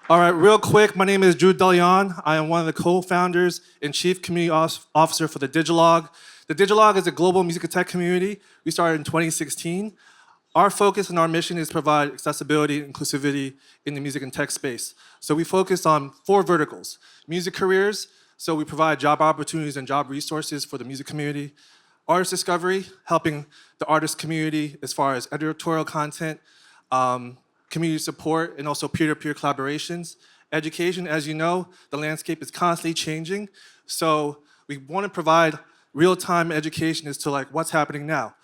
All right, real quick, my name is Drew Delion. I am one of the co-founders and chief community officer for the Digilogue. The Digilogue is a global music and tech community. We started in 2016. Our focus and our mission is to provide accessibility and inclusivity in the music and tech space. So we focus on 4 verticals. Music careers, so we provide job opportunities and job resources for the music community. Artist discovery, helping the artist community as far as editorial content, community support, and also peer-to-peer collaborations. Education, as you know, the landscape is constantly changing. So we want to provide real-time education as to like what's happening now.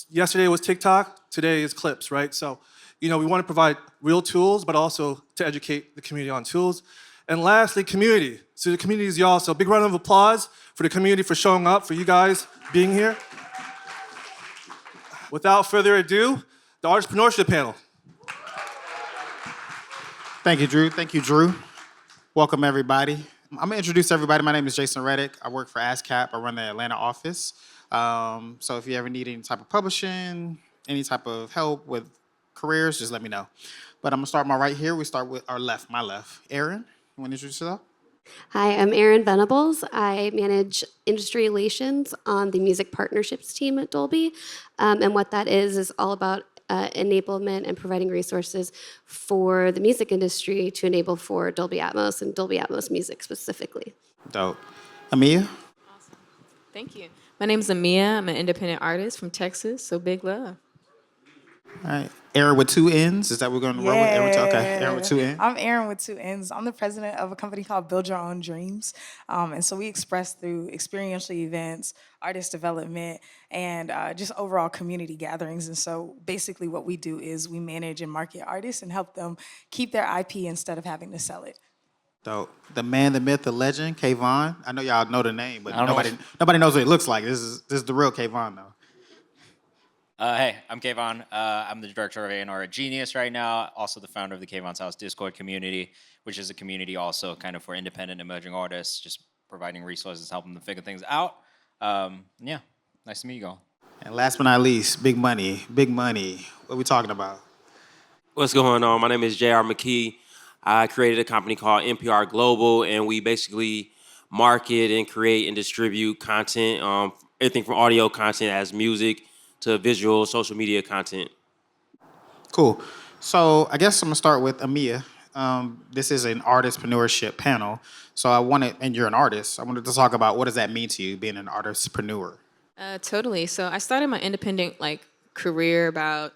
Yesterday was TikTok, today is clips, right? So, we want to provide real tools, but also to educate the community on tools. And lastly, community. So the community is y'all. So big round of applause for the community for showing up, for you guys being here. Without further ado, the Artist-Preneurship panel. Thank you, Drew. Thank you, Drew. Welcome, everybody. I'm going to introduce everybody. My name is Jason Reddick. I work for ASCAP. I run the Atlanta office. So if you ever need any type of publishing, any type of help with careers, just let me know. But I'm going to start my right here. We start with our left, my left. Erin, you want to introduce yourself? Hi, I'm Erin Venables. I manage industry relations on the music partnerships team at Dolby. And what that is all about enablement and providing resources for the music industry to enable for Dolby Atmos and Dolby Atmos music specifically. Dope. AMEA? Awesome. Thank you. My name is AMEA. I'm an independent artist from Texas, so big love. All right. Erin with 2 N's. Is that what we're going to roll with? Erin with 2 N's. I'm Erin with 2 N's. I'm the president of a company called Build Your Own Dreams. And so we express through experiential events, artist development, and just overall community gatherings. And so basically what we do is we manage and market artists and help them keep their IP instead of having to sell it. Dope. The man, the myth, the legend, Kayvan. I know y'all know the name, but nobody knows what it looks like. This is the real Kayvan, though. Hey, I'm Kayvan. I'm the director of A&R at Genius right now, also the founder of the Kayvan's House Discord community, which is a community also kind of for independent emerging artists, just providing resources, helping them figure things out. Yeah, nice to meet you all. And last but not least, big money, big money. What are we talking about? What's going on? My name is J.R. Mckee. I created a company called NPR Global, and we basically market and create and distribute content, everything from audio content as music to visual, social media content. Cool. So I guess I'm going to start with AMEA. This is an artist-preneurship panel. So and you're an artist, I wanted to talk about what does that mean to you, being an artist-preneur? Totally. So I started my independent career about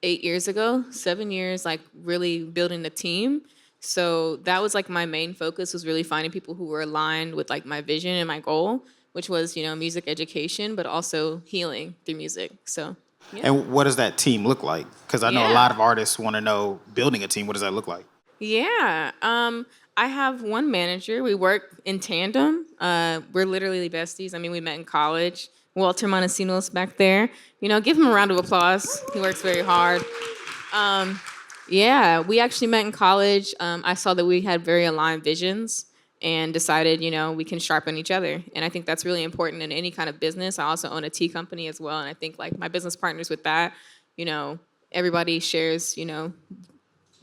8 years ago, 7 years, really building a team. So that was my main focus, was really finding people who were aligned with my vision and my goal, which was, music education, but also healing through music. So, yeah. And what does that team look like? Because I know a lot of artists want to know, building a team, what does that look like? Yeah. I have one manager. We work in tandem. We're literally besties. I mean, we met in college. Walter Montesinos back there. Give him a round of applause. He works very hard. Yeah, we actually met in college. I saw that we had very aligned visions and decided, we can sharpen each other. And I think that's really important in any kind of business. I also own a tea company as well. And I think my business partners with that, everybody shares, the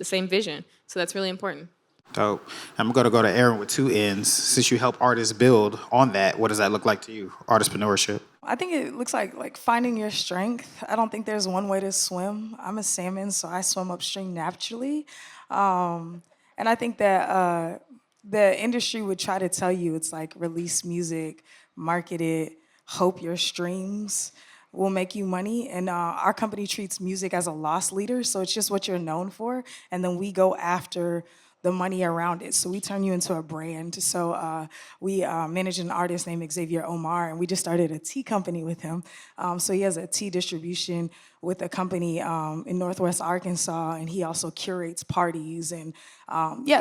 same vision. So that's really important. Dope. I'm going to go to Erin with 2 N's. Since you help artists build on that, what does that look like to you, artist-preneurship? I think it looks like finding your strength. I don't think there's one way to swim. I'm a salmon, so I swim upstream naturally. And I think that the industry would try to tell you it's release music, market it, hope your streams will make you money. And our company treats music as a loss leader, so it's just what you're known for. And then we go after the money around it. So we turn you into a brand. So we manage an artist named Xavier Omar, and we just started a tea company with him. So he has a tea distribution with a company in Northwest Arkansas, and he also curates parties. And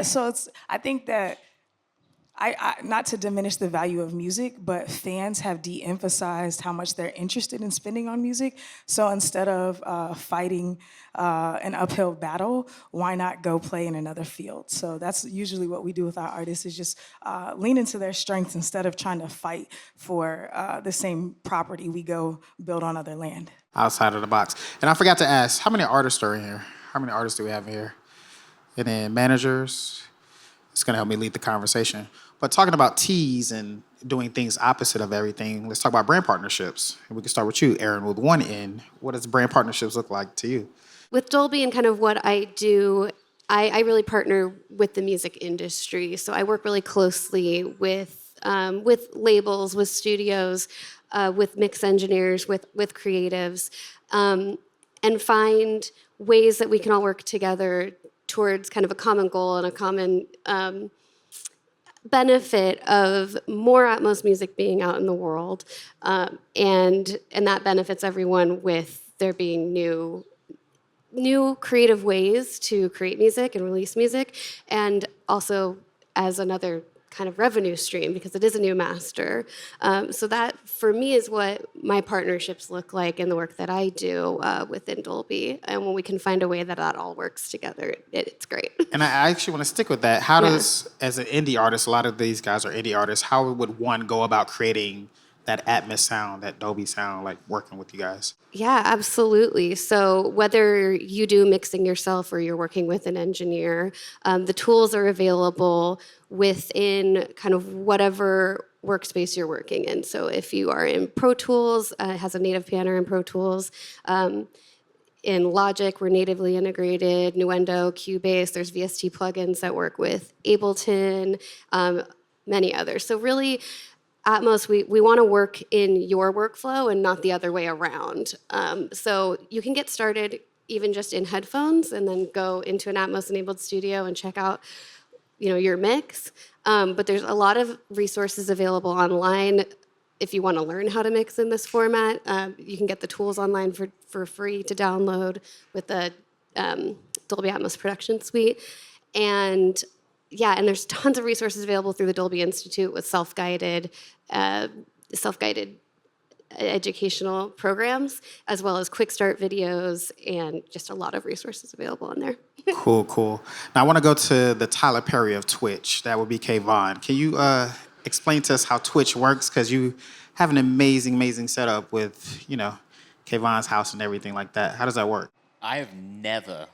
so I think that I not to diminish the value of music, but fans have de-emphasized how much they're interested in spending on music. So instead of fighting an uphill battle, why not go play in another field? So that's usually what we do with our artists, is just lean into their strengths instead of trying to fight for the same property. We go build on other land. Outside of the box. And I forgot to ask, how many artists are in here? How many artists do we have in here? and then managers. It's gonna help me lead the conversation. But talking about T's and doing things opposite of everything, let's talk about brand partnerships. And we can start with you, Erin, with one N. What does brand partnerships look like to you? With Dolby and kind of what I do, I really partner with the music industry. So I work really closely with labels, with studios, with mix engineers, with creatives, and find ways that we can all work together towards kind of a common goal and a common benefit of more Atmos music being out in the world, and that benefits everyone with there being new creative ways to create music and release music, and also as another kind of revenue stream because it is a new master. So that, for me, is what my partnerships look like in the work that I do within Dolby. And when we can find a way that that all works together, it's great. And I actually want to stick with that. How does, as an indie artist, a lot of these guys are indie artists, how would one go about creating that Atmos sound, that Dolby sound, like working with you guys? Yeah, absolutely. So whether you do mixing yourself or you're working with an engineer, the tools are available within kind of whatever workspace you're working in. So if you are in Pro Tools, it has a native piano in Pro Tools. In Logic, we're natively integrated. Nuendo, Cubase, there's VST plugins that work with Ableton, many others. So really, Atmos, we want to work in your workflow and not the other way around. So you can get started even just in headphones and then go into an Atmos-enabled studio and check out, your mix. But there's a lot of resources available online. If you want to learn how to mix in this format, you can get the tools online for free to download with the Dolby Atmos production suite. And there's tons of resources available through the Dolby Institute with self-guided educational programs, as well as quick start videos, and just a lot of resources available on there. Cool. Now I want to go to the Tyler Perry of Twitch. That would be Kayvan. Can you explain to us how Twitch works? Because you have an amazing setup with, Kayvan's house and everything like that. How does that work? I have never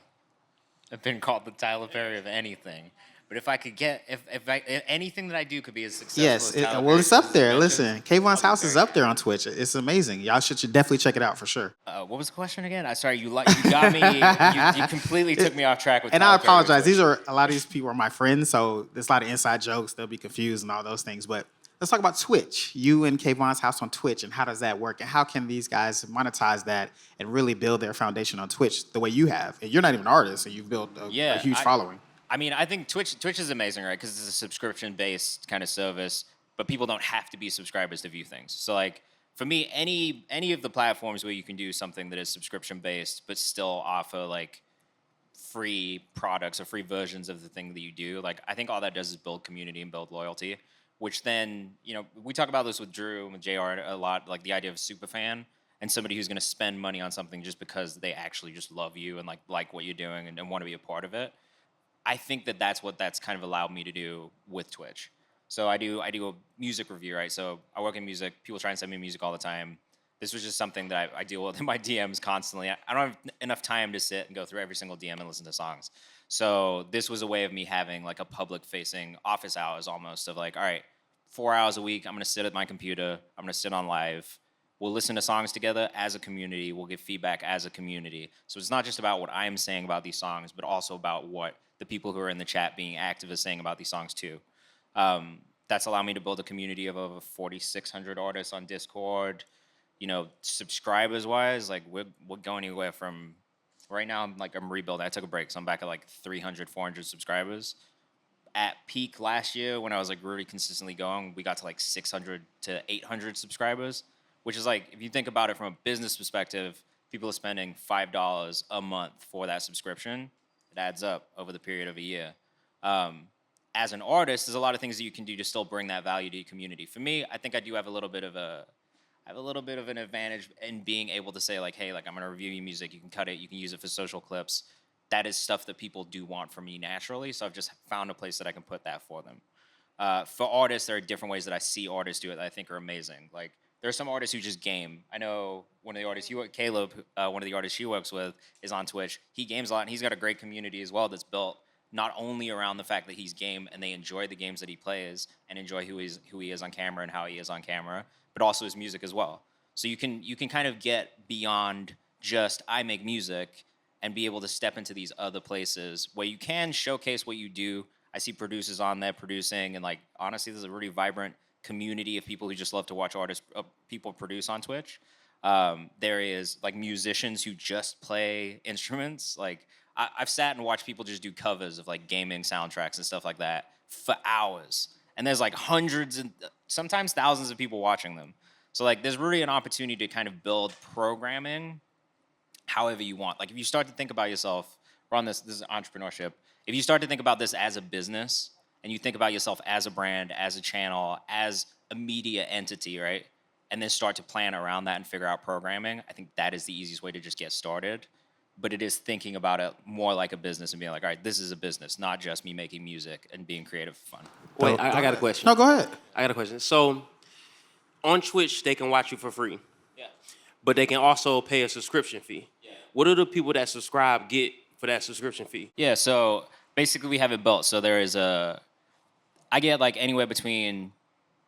been called the Tyler Perry of anything. But if I could get, if anything that I do could be as successful as Tyler Perry, it's up there. Listen, Kayvan's house is up there on Twitch. It's amazing. Y'all should definitely check it out for sure. What was the question again? Sorry, you got me. You completely took me off track with. And Tyler I apologize. Perry. A lot of these people are my friends, so there's a lot of inside jokes. They'll be confused and all those things. But let's talk about Twitch. You and Kayvan's house on Twitch, and how does that work? And how can these guys monetize that and really build their foundation on Twitch the way you have? And you're not even an artist, and you've built a huge following. I mean, I think Twitch is amazing, right? Because it's a subscription-based kind of service, but people don't have to be subscribers to view things. So, like, for me, any of the platforms where you can do something that is subscription-based, but still offer, like, free products or free versions of the thing that you do, like, I think all that does is build community and build loyalty, which then, we talk about this with Drew and with JR a lot, like, the idea of a super fan and somebody who's going to spend money on something just because they actually just love you and, like what you're doing and want to be a part of it. I think that's what that's kind of allowed me to do with Twitch. So I do a music review, right? So I work in music. People try and send me music all the time. This was just something that I deal with in my DMs constantly. I don't have enough time to sit and go through every single DM and listen to songs. So this was a way of me having like a public-facing office hours almost of like, all right, 4 hours a week, I'm going to sit at my computer. I'm going to sit on live. We'll listen to songs together as a community. We'll give feedback as a community. So it's not just about what I'm saying about these songs, but also about what the people who are in the chat being active is saying about these songs too. That's allowed me to build a community of over 4,600 artists on Discord. Subscribers-wise, like we're going anywhere from, right now I'm rebuilding. I took a break, so I'm back at like 300, 400 subscribers. At peak last year, when I was like really consistently going, we got to like 600 to 800 subscribers, which is like, if you think about it from a business perspective, people are spending $5 a month for that subscription. It adds up over the period of a year. As an artist, there's a lot of things that you can do to still bring that value to your community. For me, I think I do have a little bit of an advantage in being able to say like, hey, like I'm gonna review your music. You can cut it. You can use it for social clips. That is stuff that people do want from me naturally. So I've just found a place that I can put that for them. For artists, there are different ways that I see artists do it that I think are amazing. Like there are some artists who just game. I know one of the artists, Caleb, one of the artists she works with, is on Twitch. He games a lot, and he's got a great community as well that's built not only around the fact that he's game and they enjoy the games that he plays and enjoy who he is on camera and how he is on camera, but also his music as well. So you can kind of get beyond just I make music and be able to step into these other places where you can showcase what you do. I see producers on there producing, and like honestly, there's a really vibrant community of people who just love to watch people produce on Twitch. There is like musicians who just play instruments. Like I've sat and watched people just do covers of like gaming soundtracks and stuff like that for hours. And there's like hundreds and sometimes thousands of people watching them. So like there's really an opportunity to kind of build programming however you want. Like if you start to think about yourself, we're on this is entrepreneurship. If you start to think about this as a business and you think about yourself as a brand, as a channel, as a media entity, right? And then start to plan around that and figure out programming, I think that is the easiest way to just get started. But it is thinking about it more like a business and being like, all right, this is a business, not just me making music and being creative for fun. Wait, I got a question. No, go ahead. I got a question. So on Twitch, they can watch you for free. Yeah. But they can also pay a subscription fee. Yeah. What do the people that subscribe get for that subscription fee? Yeah, so basically we have it built. So there is I get like anywhere between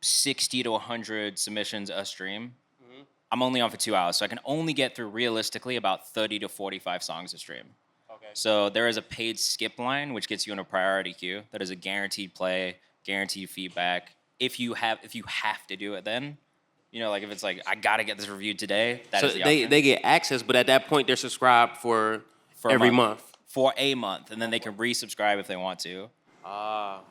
60 to 100 submissions a stream. Mm-hmm. I'm only on for 2 hours, so I can only get through realistically about 30 to 45 songs a stream. Okay. So there is a paid skip line, which gets you in a priority queue. That is a guaranteed play, guaranteed feedback. If you have to do it then, you know, like if it's like, I gotta get this reviewed today, that is the option. They get access, but at that point they're subscribed for every month. For a month, and then they can resubscribe if they want to.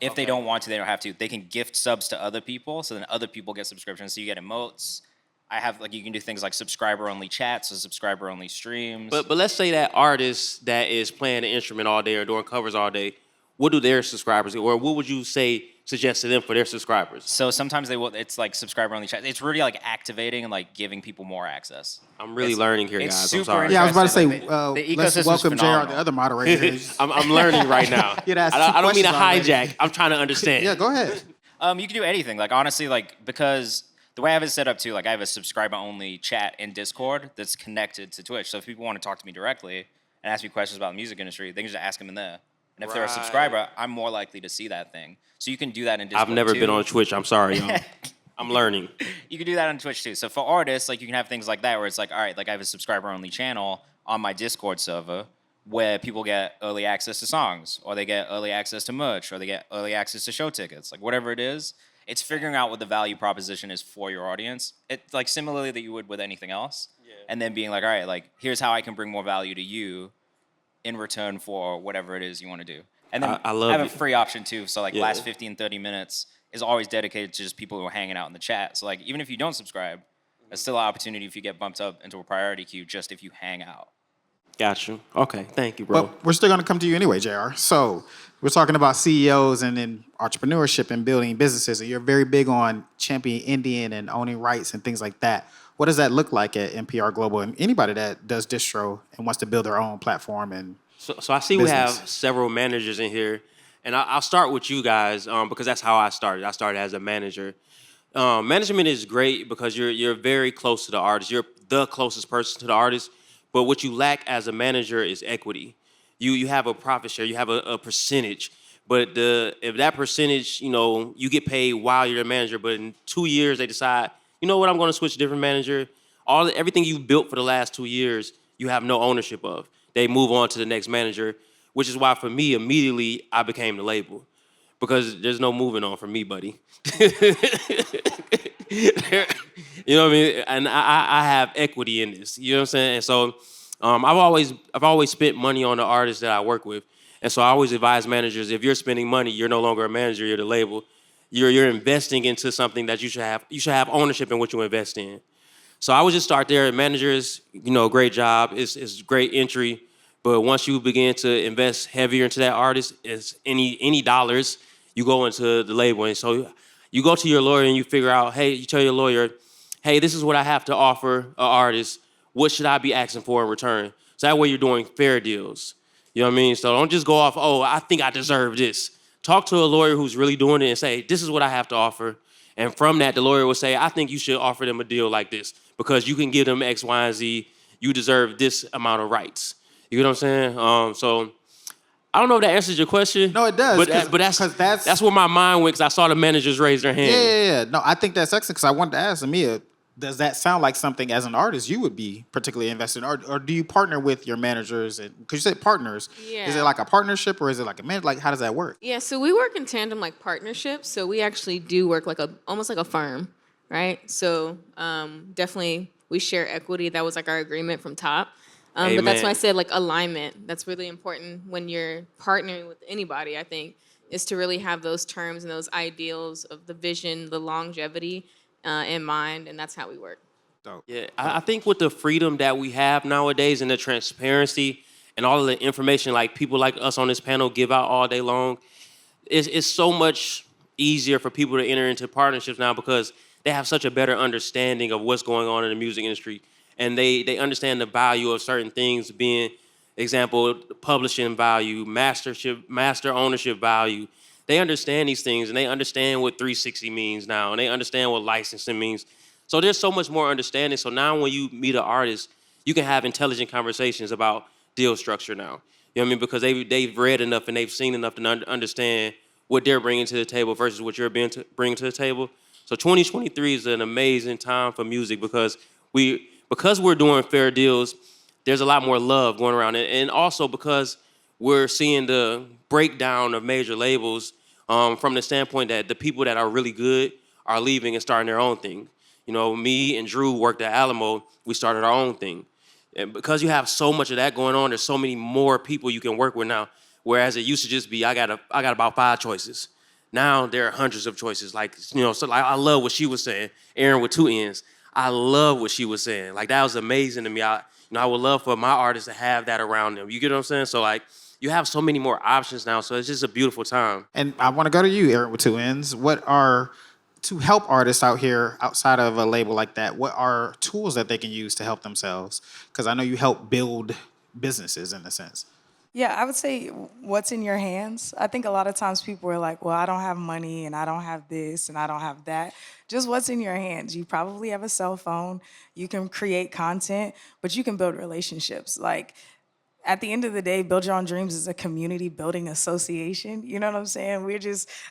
If they don't want to, they don't have to. They can gift subs to other people, so then other people get subscriptions. So you get emotes. I have like you can do things like subscriber-only chats or subscriber-only streams. But let's say that artist that is playing an instrument all day or doing covers all day, what do their subscribers do? Or what would you suggest to them for their subscribers? So sometimes it's like subscriber-only chat. It's really like activating and like giving people more access. I'm really learning here, guys. I'm super sorry. Yeah, I was about to say, The let's ecosystem's welcome JR, phenomenal. the other moderator. I'm learning right now. You'd ask I don't mean to two questions hijack. already. I'm trying to understand. Yeah, go ahead. You can do anything. Like honestly, like because the way I have it set up too, like I have a subscriber-only chat in Discord that's connected to Twitch. So if people want to talk to me directly and ask me questions about the music industry, they can just ask them in there. And if they're a subscriber, I'm more likely to see that thing. So you can do that in Discord I've never too. been on Twitch. I'm sorry, y'all. I'm learning. You can do that on Twitch too. So for artists, like you can have things like that where it's like, all right, like I have a subscriber-only channel on my Discord server where people get early access to songs, or they get early access to merch, or they get early access to show tickets, like whatever it is. It's figuring out what the value proposition is for your audience. It's like similarly that you would with anything else. Yeah. And then being like, all right, like here's how I can bring more value to you in return for whatever it is you want to do. And then I love have a it. free option too. So like Yeah. last 15, 30 minutes is always dedicated to just people who are hanging out in the chat. So like even if you don't subscribe, there's still an opportunity if you get bumped up into a priority queue just if you hang out. Got you. Okay, thank you, bro. But we're still going to come to you anyway, JR. So we're talking about CEOs and then entrepreneurship and building businesses. And you're very big on championing Indian and owning rights and things like that. What does that look like at NPR Global and anybody that does distro and wants to build their own platform? And So I see business. we have several managers in here, and I'll start with you guys because that's how I started. I started as a manager. Management is great because you're very close to the artist. You're the closest person to the artist. But what you lack as a manager is equity. You have a profit share. You have a percentage. But if that percentage, you get paid while you're the manager, but in 2 years they decide, you know what, I'm going to switch to a different manager. Everything you built for the last 2 years, you have no ownership of. They move on to the next manager, which is why for me, immediately I became the label. Because there's no moving on for me, buddy. You know what I mean? And I have equity in this. You know what I'm saying? And so I've always spent money on the artists that I work with. And so I always advise managers, if you're spending money, you're no longer a manager, you're the label. You're investing into something that you should have ownership in what you invest in. So I would just start there. Managers, great job. It's great entry. But once you begin to invest heavier into that artist, it's any dollars, you go into the label. And so you go to your lawyer and you figure out, hey, you tell your lawyer, hey, this is what I have to offer an artist. What should I be asking for in return? So that way you're doing fair deals. You know what I mean? So don't just go off, oh, I think I deserve this. Talk to a lawyer who's really doing it and say, this is what I have to offer. And from that, the lawyer will say, I think you should offer them a deal like this because you can give them X, Y, and Z. You deserve this amount of rights. You know what I'm saying? So I don't know if that answers your question. No, it does, But, 'cause- but 'cause that's- that's where my mind went, because I saw the managers raise their hand. Yeah. No, I think that's excellent because I wanted to ask AMEA, does that sound like something as an artist you would be particularly invested in? Or do you partner with your managers? Because you said partners. Yeah. Is it like a partnership or is it like a man? Like, how does that work? Yeah, so we work in tandem like partnerships. So we actually do work like almost like a firm, right? So definitely we share equity. That was like our agreement from top. But that's why I Amen. said like alignment. That's really important when you're partnering with anybody, I think, is to really have those terms and those ideals of the vision, the longevity in mind, and that's how we work. Yeah, I think with the freedom that we have nowadays and the transparency and all of the information like people like us on this panel give out all day long, it's so much easier for people to enter into partnerships now because they have such a better understanding of what's going on in the music industry. And they understand the value of certain things being, example, publishing value, master ownership value. They understand these things and they understand what 360 means now and they understand what licensing means. So there's so much more understanding. So now when you meet an artist, you can have intelligent conversations about deal structure now. You know what I mean? Because they've read enough and they've seen enough to understand what they're bringing to the table versus what you're bringing to the table. So 2023 is an amazing time for music because we're doing fair deals, there's a lot more love going around. And also because we're seeing the breakdown of major labels from the standpoint that the people that are really good are leaving and starting their own thing. You know, me and Drew worked at Alamo, we started our own thing. And because you have so much of that going on, there's so many more people you can work with now. Whereas it used to just be, I got about 5 choices. Now there are hundreds of choices. Like, you know, so like I love what she was saying, Erin with 2 N's. I love what she was saying. Like, that was amazing to me. I would love for my artists to have that around them. You get what I'm saying? So, like, you have so many more options now. So it's just a beautiful time. And I want to go to you, Erin with 2 N's. To help artists out here outside of a label like that, what are tools that they can use to help themselves? Because I know you help build businesses in a sense. Yeah, I would say what's in your hands. I think a lot of times people are like, well, I don't have money and I don't have this and I don't have that. Just what's in your hands. You probably have a cell phone. You can create content, but you can build relationships. Like, at the end of the day, Build Your Own Dreams is a community building association. You know what I'm saying?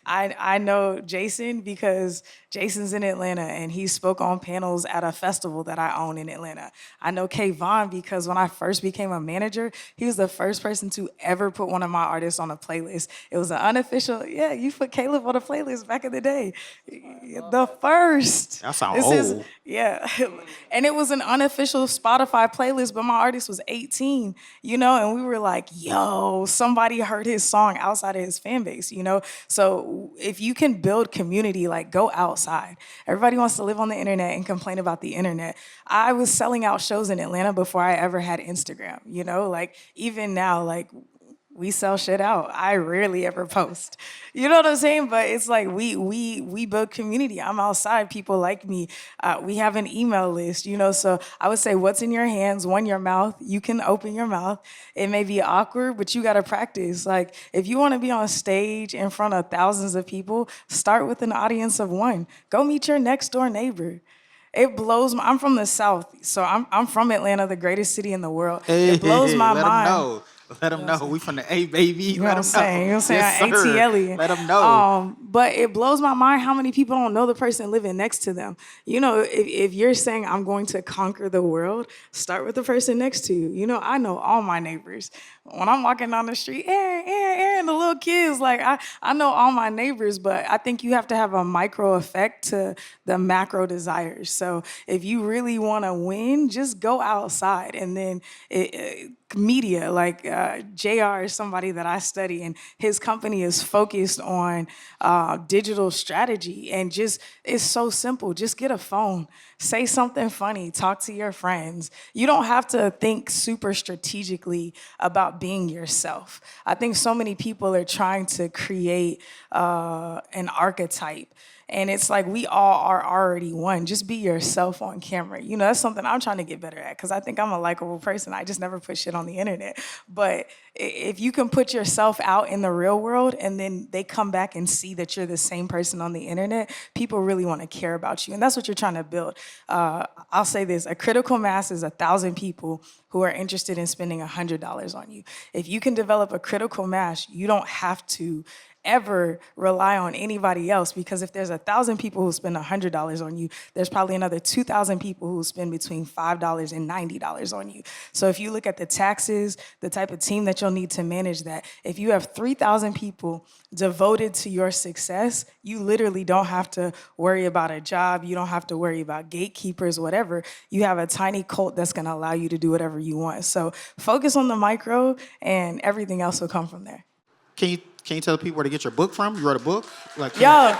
I know Jason because Jason's in Atlanta and he spoke on panels at a festival that I own in Atlanta. I know Kayvan because when I first became a manager, he was the first person to ever put one of my artists on a playlist. It was an unofficial, yeah, you put Caleb on a playlist back in the day. The first. That sounds old. Yeah. And it was an unofficial Spotify playlist, but my artist was 18, you know, and we were like, yo, somebody heard his song outside of his fan base, you know? So if you can build community, like, go outside. Everybody wants to live on the internet and complain about the internet. I was selling out shows in Atlanta before I ever had Instagram, you know? Like, even now, like, we sell shit out. I rarely ever post. You know what I'm saying? But it's like we build community. I'm outside. People like me. We have an email list, you know? So I would say what's in your hands, one, your mouth. You can open your mouth. It may be awkward, but you got to practice. Like, if you want to be on stage in front of thousands of people, start with an audience of 1. Go meet your next door neighbor. It blows I'm from the South, so I'm from Atlanta, the greatest city in the world. It blows my let mind. them know. Let them know. We from the A, baby. You know what I'm saying? You know what I'm saying? Yes, I'm sir. ATL. Let them know. But it blows my mind how many people don't know the person living next to them. You know, if you're saying I'm going to conquer the world, start with the person next to you. You know, I know all my neighbors. When I'm walking down the street, Erin, the little kids, like, I know all my neighbors, but I think you have to have a micro effect to the macro desires. So if you really want to win, just go outside. And then media, like JR is somebody that I study, and his company is focused on digital strategy. And just, it's so simple. Just get a phone, say something funny, talk to your friends. You don't have to think super strategically about being yourself. I think so many people are trying to create an archetype. And it's like we all are already one. Just be yourself on camera. You know, that's something I'm trying to get better at because I think I'm a likable person. I just never put shit on the internet. But if you can put yourself out in the real world and then they come back and see that you're the same person on the internet, people really want to care about you. And that's what you're trying to build. I'll say this, a critical mass is 1,000 people who are interested in spending $100 on you. If you can develop a critical mass, you don't have to ever rely on anybody else, because if there's 1,000 people who spend $100 on you, there's probably another 2,000 people who spend between $5 and $90 on you. So if you look at the taxes, the type of team that you'll need to manage that, if you have 3,000 people devoted to your success, you literally don't have to worry about a job. You don't have to worry about gatekeepers, whatever. You have a tiny cult that's going to allow you to do whatever you want. So focus on the micro and everything else will come from there. Can you tell people where to get your book from? You wrote a book? Like, Yo, I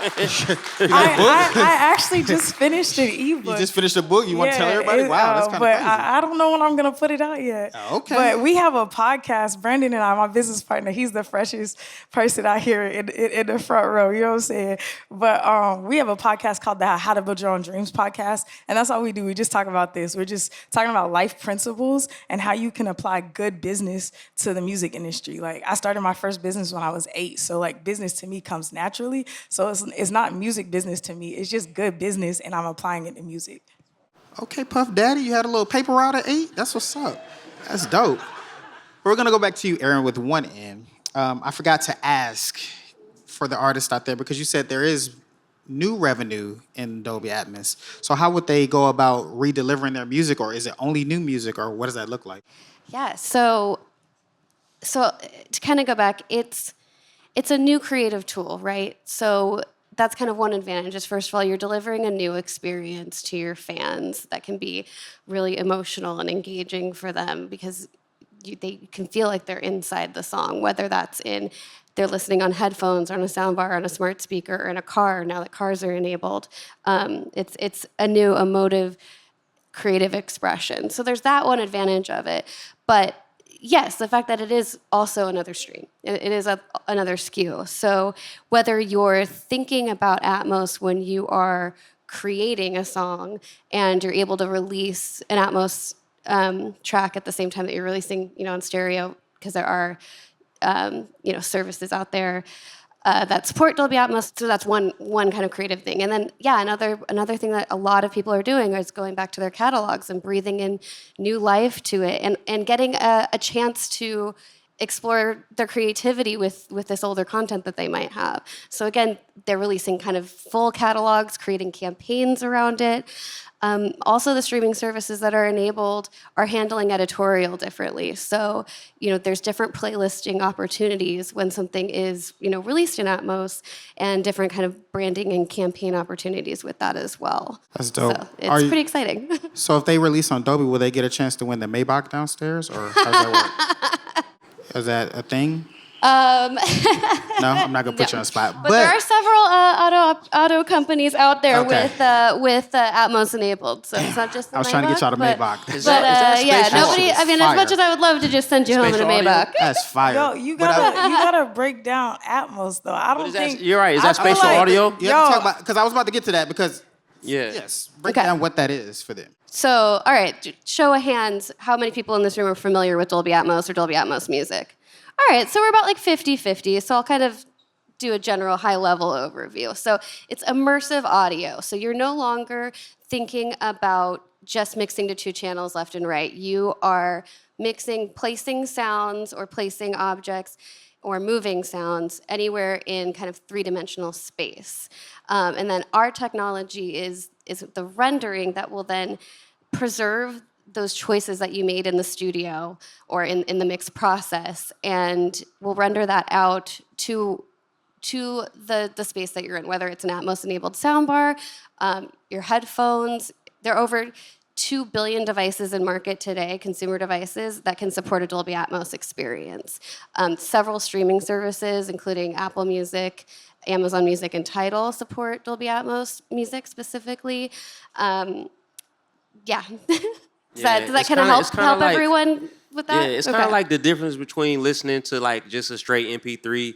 actually just finished an ebook. You just finished a book? You want to tell everybody? Wow, that's kind of but crazy. I don't know when I'm going to put it out yet. Okay. But we have a podcast. Brandon and I, my business partner, he's the freshest person out here in the front row. You know what I'm saying? But we have a podcast called the How to Build Your Own Dreams podcast. And that's all we do. We just talk about this. We're just talking about life principles and how you can apply good business to the music industry. Like, I started my first business when I was 8. So, like, business to me comes naturally. So it's not music business to me. It's just good business, and I'm applying it to music. Okay, Puff Daddy, you had a little paper route at 8? That's what's up. That's dope. We're going to go back to you, Erin, with one in. I forgot to ask for the artists out there, because you said there is new revenue in Dolby Atmos. So how would they go about re-delivering their music, or is it only new music, or what does that look like? Yeah, so to kind of go back, it's a new creative tool, right? So that's kind of one advantage is, first of all, you're delivering a new experience to your fans that can be really emotional and engaging for them, because they can feel like they're inside the song, whether that's they're listening on headphones or on a soundbar or on a smart speaker or in a car, now that cars are enabled. It's a new emotive, creative expression. So there's that one advantage of it. But yes, the fact that it is also another stream. It is another SKU. So whether you're thinking about Atmos when you are creating a song and you're able to release an Atmos track at the same time that you're releasing, on stereo, because there are, services out there that support Dolby Atmos. So that's one kind of creative thing. And then, another thing that a lot of people are doing is going back to their catalogs and breathing in new life to it, and getting a chance to explore their creativity with this older content that they might have. So again, they're releasing kind of full catalogs, creating campaigns around it. Also, the streaming services that are enabled are handling editorial differently. So, there's different playlisting opportunities when something is, released in Atmos, and different kind of branding and campaign opportunities with that as well. That's dope. So it's pretty exciting. So if they release on Dolby, will they get a chance to win the Maybach downstairs, or how does that work? Is that a thing? No, I'm not gonna put you on the spot. But there are several auto companies out there with Atmos enabled, so it's not just the I was trying to get y'all to Maybach. Nobody. I mean, as much as I would love to just send you home in a Maybach. That's fire. Yo, you gotta break down Atmos though. I don't think You're right. Is that spatial audio? You have to talk about, because I was about to get to that, because Yeah. yes, break down what that is for them. So, all right, show of hands, how many people in this room are familiar with Dolby Atmos or Dolby Atmos music? All right, so we're about like 50-50, so I'll kind of do a general high-level overview. So it's immersive audio, so you're no longer thinking about just mixing to two channels left and right. You are placing sounds or placing objects or moving sounds anywhere in kind of three-dimensional space. And then our technology is the rendering that will then preserve those choices that you made in the studio or in the mix process, and we'll render that out to the space that you're in, whether it's an Atmos-enabled soundbar, your headphones. There are over 2 billion devices in market today, consumer devices, that can support a Dolby Atmos experience. Several streaming services, including Apple Music, Amazon Music, and Tidal, support Dolby Atmos music specifically. Does that kind of help like, everyone with that? Yeah, it's kind of like the difference between listening to like just a straight MP3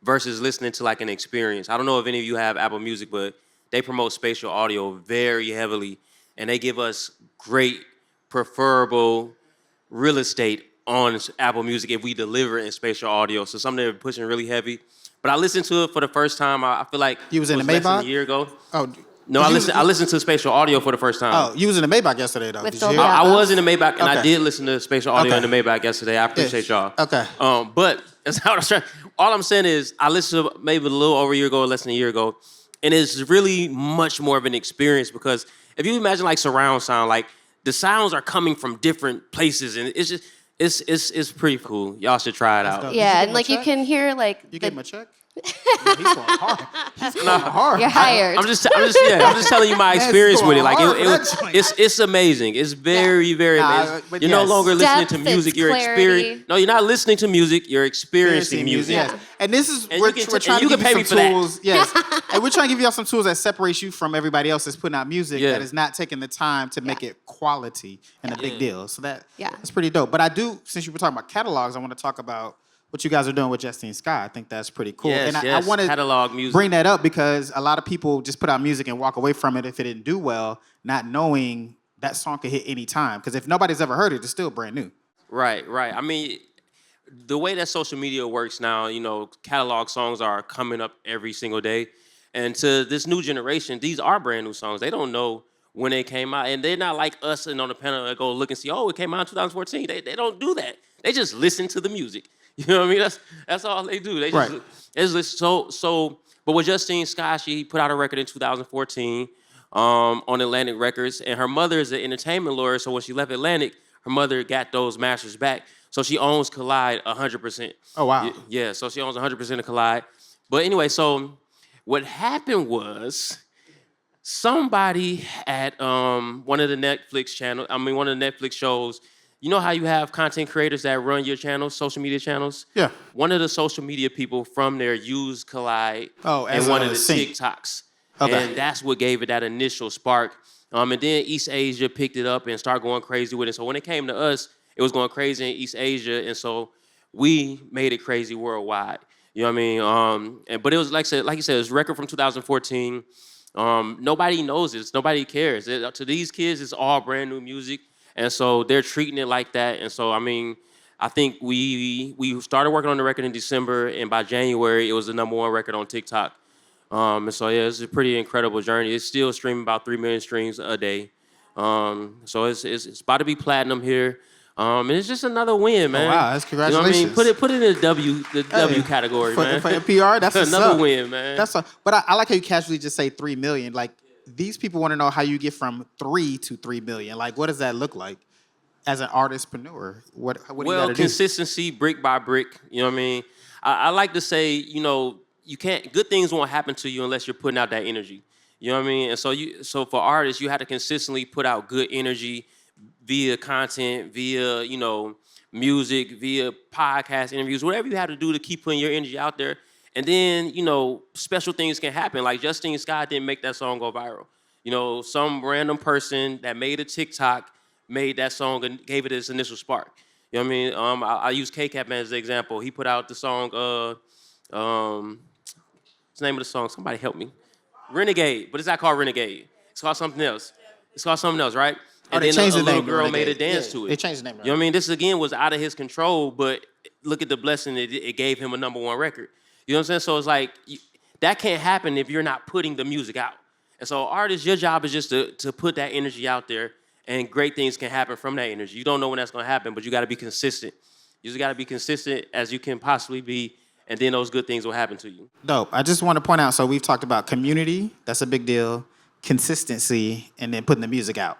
versus listening to like an experience. I don't know if any of you have Apple Music, but they promote spatial audio very heavily, and they give us great, preferable real estate on Apple Music if we deliver in spatial audio. So something they're pushing really heavy. But I listened to it for the first time. I feel like You was in it the less than Maybach? a year ago. Oh, No, I listened to spatial audio for the first time. Oh, you was in the Maybach yesterday though. With Did you Dolby hear? Atmos. I was in the Maybach, and I Okay. did listen to spatial audio Okay. in the Maybach yesterday. I appreciate y'all. Okay. But that's how I was trying. All I'm saying is I listened to maybe a little over a year ago, less than a year ago, and it's really much more of an experience because if you imagine like surround sound, like the sounds are coming from different places, and it's just it's pretty cool. Y'all should try it out. dope. Did you Yeah, give and him a like you check? can hear like You the- gave him a check? Yeah, he's going hard. He's going hard. you're hired. I'm just telling you my Man's experience with it. going Like hard for that joint. it's amazing. It's very Nah, amazing. but You're no yes. longer listening to Depth, music. it's You're clarity. experiencing. No, you're not listening to music. You're experiencing music. Yes. And this is And we're, you can we're t- trying and to you give can pay you me some for that. tools. Yes. And we're trying to give you all some tools that separate you from everybody else that's putting out music Yeah. that is not taking the time to make Yeah. it quality and a big Yeah. deal. So Yeah. that's pretty dope. But I do, since you were talking about catalogs, I want to talk about what you guys are doing with Justine Sky. I think that's pretty cool. Yes, and yes. I want to Catalog music. bring that up because a lot of people just put out music and walk away from it if it didn't do well, not knowing that song could hit any time. Because if nobody's ever heard it, it's still brand new. Right. I mean, the way that social media works now, catalog songs are coming up every single day. And to this new generation, these are brand new songs. They don't know when they came out. And they're not like us and on the panel that go look and see, oh, it came out in 2014. They don't do that. They just listen to the music. You know what I mean? That's all they do. They just, Right. it's just but with Justine Sky, she put out a record in 2014 on Atlantic Records. And her mother is an entertainment lawyer. So when she left Atlantic, her mother got those masters back. So she owns Collide 100%. Oh, wow. Yeah, so she owns 100% of Collide. But anyway, so what happened was somebody at one of the Netflix shows, you know how you have content creators that run your channels, social media channels? Yeah. One of the social media people from there used Collide Oh, as in one a of the sync. TikToks. Okay. And that's what gave it that initial spark. And then East Asia picked it up and started going crazy with it. So when it came to us, it was going crazy in East Asia. And so we made it crazy worldwide. You know what I mean? But it was like you said, it's a record from 2014. Nobody knows this. Nobody cares. To these kids, it's all brand new music. And so they're treating it like that. And so, I mean, I think we started working on the record in December, and by January, it was the #1 record on TikTok. And so, yeah, it's a pretty incredible journey. It's still streaming about 3 million streams a day. So it's about to be platinum here. And it's just another win, man. wow, that's You know what I mean? congratulations. Put it in the W category, for, man. For NPR, that's another what's up. win, man. But I like how you casually just say 3 million. Like, these people want to know how you get from 3 to 3 million. Like, what does that look like as an artistpreneur? What do you got to do? Consistency, brick by brick. You know what I mean? I like to say, you can't. Good things won't happen to you unless you're putting out that energy. You know what I mean? And so for artists, you have to consistently put out good energy via content, via music, via podcast interviews, whatever you have to do to keep putting your energy out there. And then, special things can happen. Like Justine Sky didn't make that song go viral. Some random person that made a TikTok made that song and gave it its initial spark. You know what I mean? I use Kayvan as the example. He put out the song, what's the name of the song? Somebody help me. Renegade, but it's not called Renegade. It's called something else. Right? Oh, And they then changed a the little name to girl made a Renegade. dance Yeah, to it. they changed the name. You know what I mean? This, again, was out of his control, but look at the blessing it gave him a #1 record. You know what I'm saying? So it's like, that can't happen if you're not putting the music out. And so artists, your job is just to put that energy out there, and great things can happen from that energy. You don't know when that's going to happen, but you got to be consistent. You just got to be consistent as you can possibly be, and then those good things will happen to you. Dope. I just want to point out, so we've talked about community. That's a big deal. Consistency, and then putting the music out.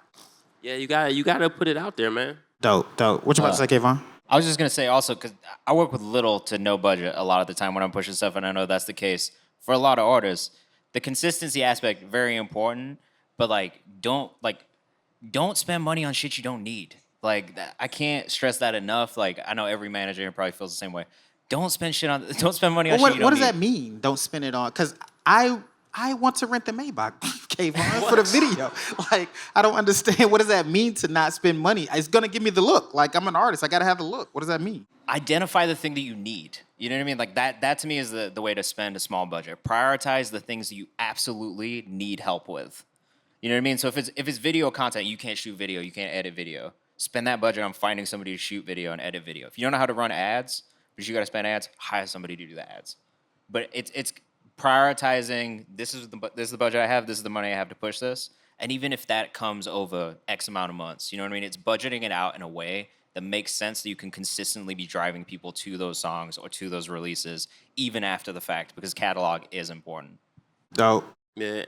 Yeah, you gotta put it out there, man. Dope. What you about to say, Kayvan? I was just gonna say also, because I work with little to no budget a lot of the time when I'm pushing stuff, and I know that's the case for a lot of artists. The consistency aspect, very important, but don't spend money on shit you don't need. Like, I can't stress that enough. Like, I know every manager here probably feels the same way. Don't spend money on shit you don't need. What does that mean? Don't spend it on, because I I want to rent the Maybach, Kayvan, for the video. Like, I don't understand. What does that mean to not spend money? It's gonna give me the look. Like, I'm an artist. I gotta have the look. What does that mean? Identify the thing that you need. You know what I mean? Like that to me is the way to spend a small budget. Prioritize the things that you absolutely need help with. You know what I mean? So if it's video content, you can't shoot video, you can't edit video. Spend that budget on finding somebody to shoot video and edit video. If you don't know how to run ads, but you got to spend ads, hire somebody to do the ads. But it's prioritizing. This is the budget I have. This is the money I have to push this. And even if that comes over X amount of months, you know what I mean? It's budgeting it out in a way that makes sense that you can consistently be driving people to those songs or to those releases, even after the fact, because catalog is important. Dope. Yeah,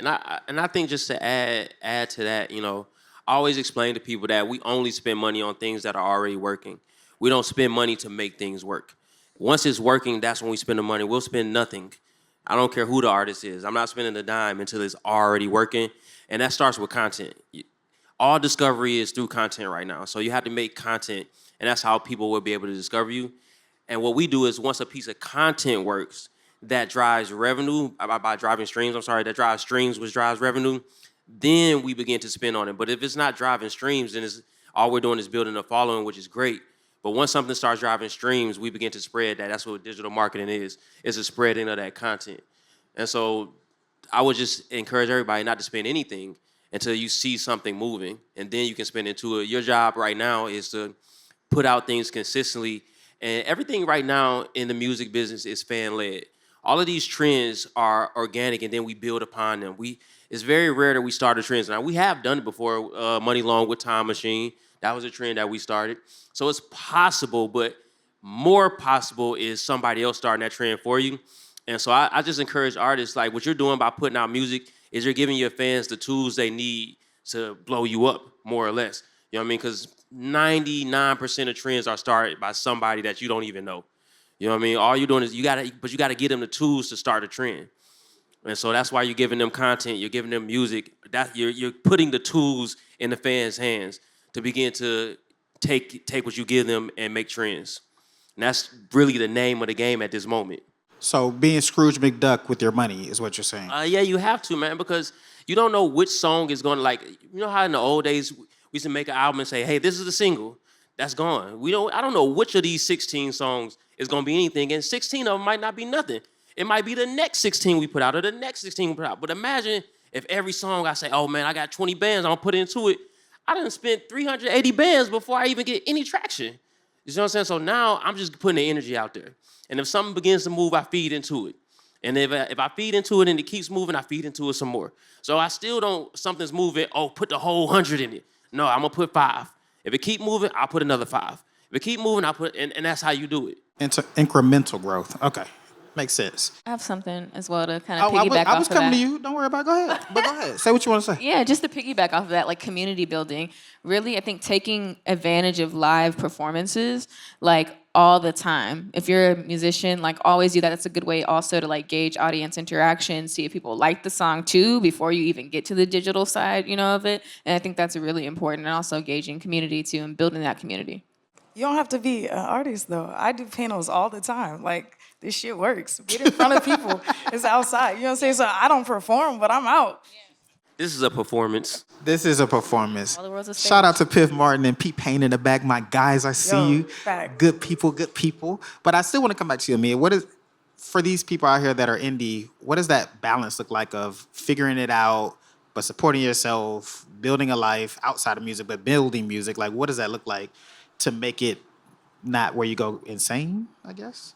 and I think just to add to that, you know, I always explain to people that we only spend money on things that are already working. We don't spend money to make things work. Once it's working, that's when we spend the money. We'll spend nothing. I don't care who the artist is. I'm not spending a dime until it's already working, and that starts with content. All discovery is through content right now, so you have to make content, and that's how people will be able to discover you. And what we do is once a piece of content works, that drives revenue, by driving streams, that drives streams, which drives revenue, then we begin to spend on it. But if it's not driving streams, then all we're doing is building a following, which is great. But once something starts driving streams, we begin to spread that. That's what digital marketing is. It's a spreading of that content. And so I would just encourage everybody not to spend anything until you see something moving, and then you can spend into it. Your job right now is to put out things consistently, and everything right now in the music business is fan-led. All of these trends are organic, and then we build upon them. It's very rare that we start a trend. Now, we have done it before, Money Long with Time Machine. That was a trend that we started. So it's possible, but more possible is somebody else starting that trend for you. And so I just encourage artists, like what you're doing by putting out music is you're giving your fans the tools they need to blow you up, more or less. You know what I mean? Because 99% of trends are started by somebody that you don't even know. You know what I mean? All you're doing is you gotta get them the tools to start a trend. And so that's why you're giving them content, you're giving them music. That you're putting the tools in the fans' hands to begin to take what you give them and make trends. And that's really the name of the game at this moment. So being Scrooge McDuck with your money is what you're saying. Yeah, you have to, man, because you don't know which song is going to, like, you know how in the old days we used to make an album and say, hey, this is the single. That's gone. I don't know which of these 16 songs is going to be anything, and 16 of them might not be nothing. It might be the next 16 we put out or the next 16 we put out. But imagine if every song I say, oh, man, I got 20 bands, I'm going to put into it. I done spent 380 bands before I even get any traction. You see what I'm saying? So now I'm just putting the energy out there. And if something begins to move, I feed into it. And if I feed into it and it keeps moving, I feed into it some more. So I still don't, something's moving, put the whole 100 in it. No, I'm going to put 5. If it keep moving, I'll put another 5. If it keep moving, I'll put, and that's how you do it. Into incremental growth. Okay. Makes sense. I have something as well to kind of piggyback off of that. I was coming to you. Don't worry about it. Go ahead. But go ahead. Say what you want to say. Yeah, just to piggyback off of that, like community building. Really, I think taking advantage of live performances, like all the time. If you're a musician, like always do that. That's a good way also to like gauge audience interaction, see if people like the song too before you even get to the digital side, of it. And I think that's really important. And also gauging community too and building that community. You don't have to be an artist, though. I do panels all the time. Like, this shit works. Get in front of people. It's outside. You know what I'm saying? So I don't perform, but I'm out. This is a performance. This is a performance. All the world's a stage. Shout out to Piff Martin and Pete Payne in the back. My guys, I see you. Fact. Good people. But I still want to come back to you, AMEA. What is, for these people out here that are indie, what does that balance look like of figuring it out, but supporting yourself, building a life outside of music, but building music? Like, what does that look like to make it not where you go insane, I guess?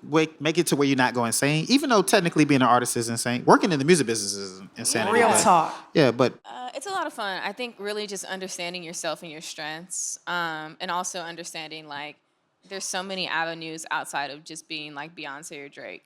Make it to where you're not going insane, even though technically being an artist is insane. Working in the music business is insanity. Real talk. Yeah, but It's a lot of fun. I think really just understanding yourself and your strengths, and also understanding like there's so many avenues outside of just being like Beyonce or Drake.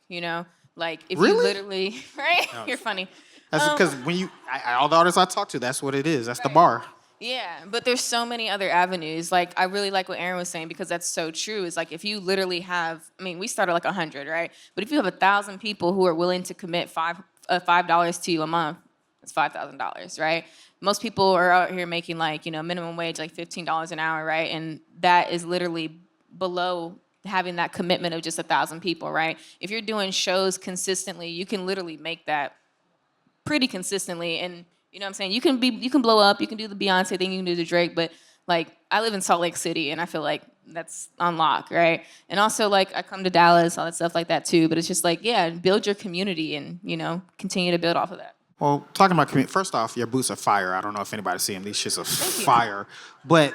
Like if you literally right, you're funny. that's because when all the artists I talk to, that's what it is. That's the bar. Yeah, but there's so many other avenues. Like, I really like what Erin was saying because that's so true. It's like if you literally have, we started like 100, right? But if you have 1,000 people who are willing to commit $5 to you a month, it's $5,000, right? Most people are out here making like, minimum wage, like $15 an hour, right? And that is literally below having that commitment of just 1,000 people, right? If you're doing shows consistently, you can literally make that pretty consistently. And you know what I'm saying? You can blow up, you can do the Beyonce thing, you can do the Drake, but like I live in Salt Lake City and I feel like that's on lock, right? And also like I come to Dallas, all that stuff like that too. But it's just like, yeah, build your community and, you know, continue to build off of that. Well, talking about community, first off, your boots are fire. I don't know if anybody see them. These shits are fire. But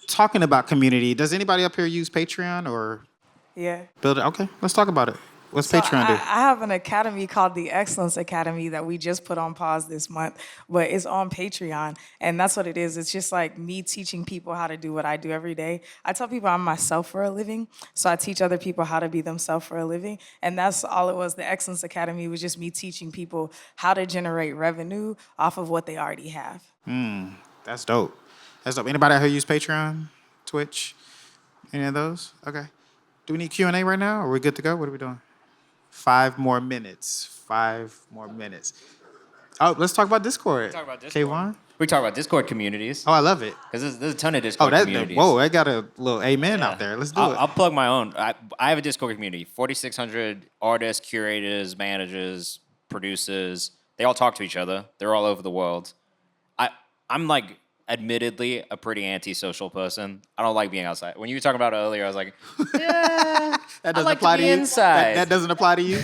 talking about community, does anybody up here use Patreon or Yeah. build it? Okay, let's talk about it. What's So Patreon I do? have an academy called the Excellence Academy that we just put on pause this month, but it's on Patreon. And that's what it is. It's just like me teaching people how to do what I do every day. I tell people I'm myself for a living, so I teach other people how to be themselves for a living. And that's all it was. The Excellence Academy was just me teaching people how to generate revenue off of what they already have. That's dope. That's dope. Anybody out here use Patreon, Twitch, any of those? Okay. Do we need Q&A right now? Are we good to go? What are we doing? 5 more minutes. 5 more minutes. Oh, let's talk about Discord. Talk about Discord. Kayvan? We talk about Discord communities. Oh, I love it. Because there's a ton of Oh, Discord communities. whoa, I got a little amen out there. Let's do it. I'll plug my own. I have a Discord community, 4,600 artists, curators, managers, producers. They all talk to each other. They're all over the world. I'm like, admittedly, a pretty antisocial person. I don't like being outside. When you were talking about it earlier, I was like, yeah, That doesn't like to apply be to you? inside. That doesn't apply to you?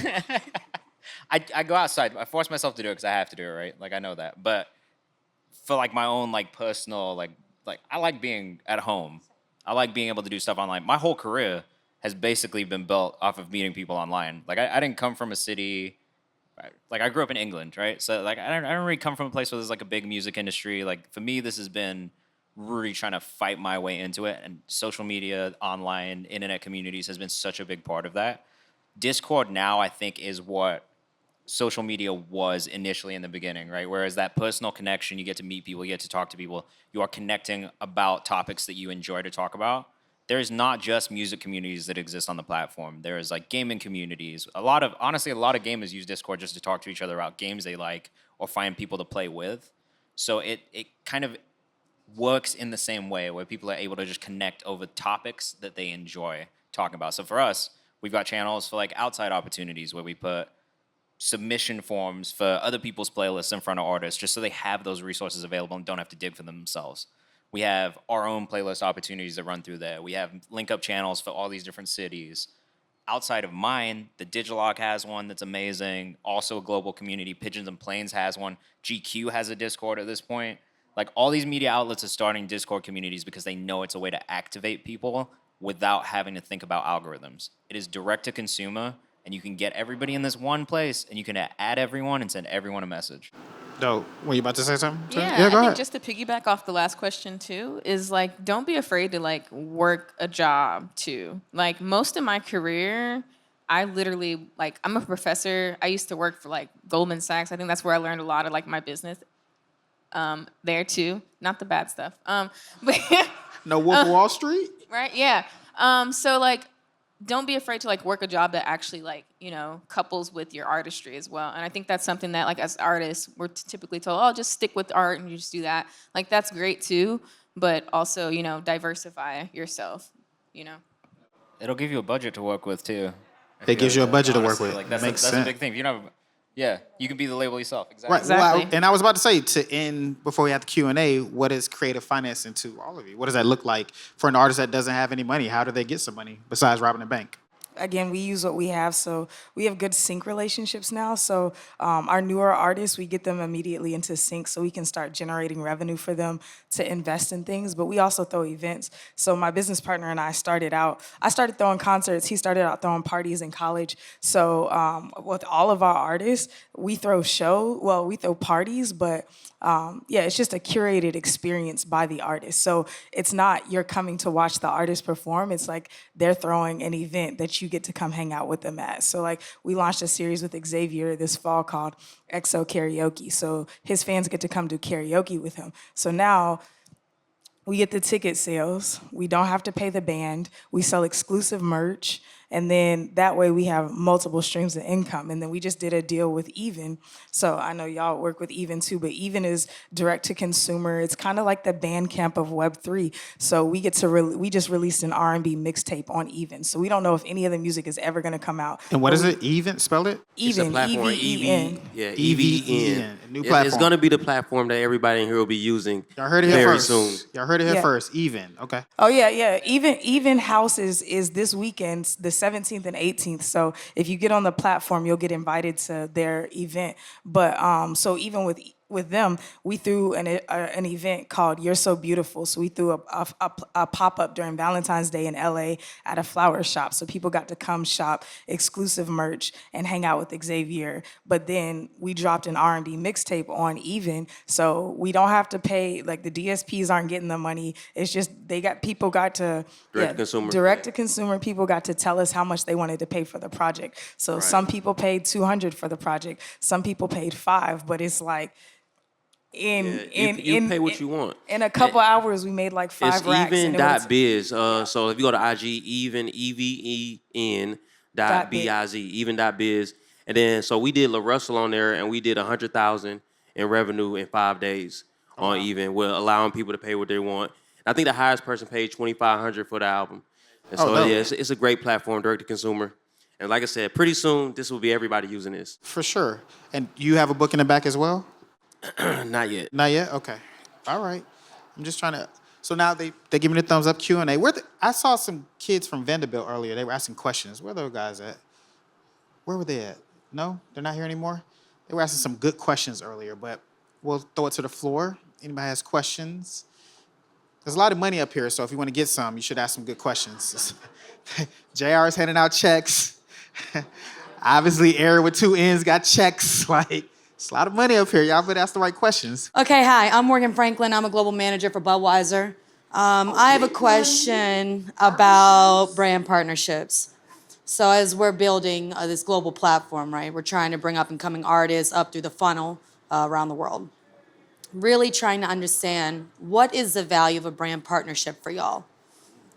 I go outside. I force myself to do it because I have to do it, right? Like I know that. But for like my own like personal like I like being at home. I like being able to do stuff online. My whole career has basically been built off of meeting people online. Like I didn't come from a city. Like I grew up in England, right? So like I don't really come from a place where there's like a big music industry. Like for me, this has been really trying to fight my way into it. And social media, online, internet communities has been such a big part of that. Discord now, I think, is what social media was initially in the beginning, right? Whereas that personal connection, you get to meet people, you get to talk to people, you are connecting about topics that you enjoy to talk about. There's not just music communities that exist on the platform. There's like gaming communities. Honestly, a lot of gamers use Discord just to talk to each other about games they like or find people to play with. So it kind of works in the same way where people are able to just connect over topics that they enjoy talking about. So for us, we've got channels for like outside opportunities where we put submission forms for other people's playlists in front of artists just so they have those resources available and don't have to dig for them themselves. We have our own playlist opportunities that run through there. We have link-up channels for all these different cities. Outside of mine, the Digilogue has one that's amazing. Also a global community. Pigeons and Planes has one. GQ has a Discord at this point. Like all these media outlets are starting Discord communities because they know it's a way to activate people without having to think about algorithms. It is direct to consumer, and you can get everybody in this one place, and you can add everyone and send everyone a message. Dope. Were you about to say something? Yeah, go I think ahead. just to piggyback off the last question too, is like, don't be afraid to like work a job too. Like most of my career, I literally, like, I'm a professor. I used to work for like Goldman Sachs. I think that's where I learned a lot of like my business there too. Not the bad stuff. But No Wolf of Wall Street? right, yeah. So like, don't be afraid to like work a job that actually like, you know, couples with your artistry as well. And I think that's something that like as artists, we're typically told, oh, just stick with art and you just do that. Like that's great too, but also, you know, diversify yourself, you know. It'll give you a budget to work with too. It gives you a budget to work Honestly, with. Like that's Makes a sense. big thing. If you don't have, yeah, you can be the label yourself. Exactly. Right. Exactly. Well, and I was about to say, to end before we have the Q&A, what is creative financing to all of you? What does that look like for an artist that doesn't have any money? How do they get some money besides robbing a bank? Again, we use what we have, so we have good sync relationships now. So our newer artists, we get them immediately into sync so we can start generating revenue for them to invest in things. But we also throw events. So my business partner and I started throwing concerts. He started out throwing parties in college. So with all of our artists, we throw parties, but it's just a curated experience by the artist. So it's not you're coming to watch the artist perform. It's like they're throwing an event that you get to come hang out with them at. So like we launched a series with Xavier this fall called XO Karaoke. So his fans get to come do karaoke with him. So now we get the ticket sales. We don't have to pay the band. We sell exclusive merch. And then that way we have multiple streams of income. And then we just did a deal with Even. So I know y'all work with Even too, but Even is direct to consumer. It's kind of like the Bandcamp of Web3. So we get to we just released an R&B mixtape on Even. So we don't know if any of the music is ever going to come out. And what is it? Even? Spell it? It's a Even, platform, EVEN. Yeah, EVEN, EVEN. a new It's platform. going to be the platform that everybody in here will be using Y'all heard it here very first. soon. Y'all heard it here Yeah. first. Even. Okay. Oh yeah. Even House is this weekend, the 17th and 18th. So if you get on the platform, you'll get invited to their event. But so even with them, we threw an event called You're So Beautiful. So we threw a pop-up during Valentine's Day in LA at a flower shop. So people got to come shop exclusive merch and hang out with Xavier. But then we dropped an R&B mixtape on Even. So we don't have to pay, like the DSPs aren't getting the money. It's just people got to Direct to consumer. Direct to consumer. People got to tell us how much they wanted to pay for the project. So some people paid $200 for the project. Some people paid $5, but it's like You pay what you want. in a couple hours we made like 5 It's racks. and it was- even.biz. So if you go to IG, even, EVEN dot biz, even.biz. And then, so we did La Russell on there, and we did 100,000 in revenue in 5 days on Even, with allowing people to pay what they want. I think the highest person paid $2,500 for the album. And so, dope. yeah, it's a great platform, direct to consumer. And like I said, pretty soon, this will be everybody using this. For sure. And you have a book in the back as well? Not yet. Not yet? Okay. All right. I'm just trying to. So now they give me the thumbs up Q&A. I saw some kids from Vanderbilt earlier. They were asking questions. Where are those guys at? Where were they at? No? They're not here anymore? They were asking some good questions earlier, but we'll throw it to the floor. Anybody has questions? There's a lot of money up here, so if you want to get some, you should ask some good questions. JR is handing out checks. Obviously, Erin with 2 N's got checks. Like, it's a lot of money up here. Y'all better ask the right questions. Okay, hi, I'm Morgan Franklin. I'm a global manager for Budweiser. I have a question about brand partnerships. So as we're building this global platform, right, we're trying to bring up and coming artists up through the funnel around the world. Really trying to understand, what is the value of a brand partnership for y'all?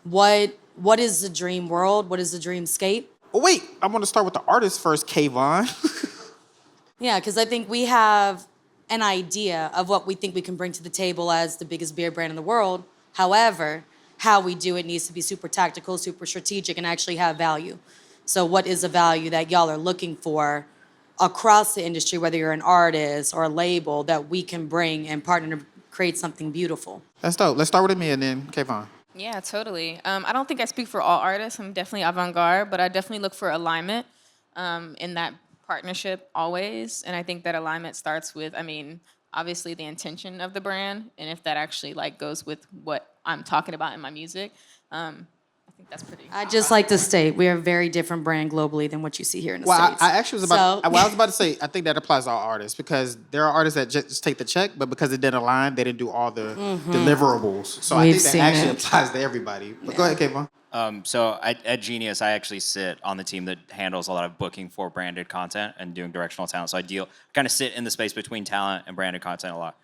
What is the dream world? What is the dreamscape? Oh, wait, I want to start with the artist first, Kayvan. Yeah, because I think we have an idea of what we think we can bring to the table as the biggest beer brand in the world. However, how we do it needs to be super tactical, super strategic, and actually have value. So what is the value that y'all are looking for across the industry, whether you're an artist or a label, that we can bring and partner to create something beautiful? That's dope. Let's start with me and then Kayvan. Yeah, totally. I don't think I speak for all artists. I'm definitely avant-garde, but I definitely look for alignment in that partnership always. And I think that alignment starts with, obviously the intention of the brand, and if that actually goes with what I'm talking about in my music. I think that's pretty. I'd just like to state, we are a very different brand globally than what you see here in the Well, States. I actually was about. So- Well, I was about to say. I think that applies to all artists, because there are artists that just take the check, but because it didn't align, they didn't do all the deliverables. So I We've think that seen actually it. applies to everybody. But go ahead, Kayvan. So at Genius, I actually sit on the team that handles a lot of booking for branded content and doing directional talent. So I kind of sit in the space between talent and branded content a lot.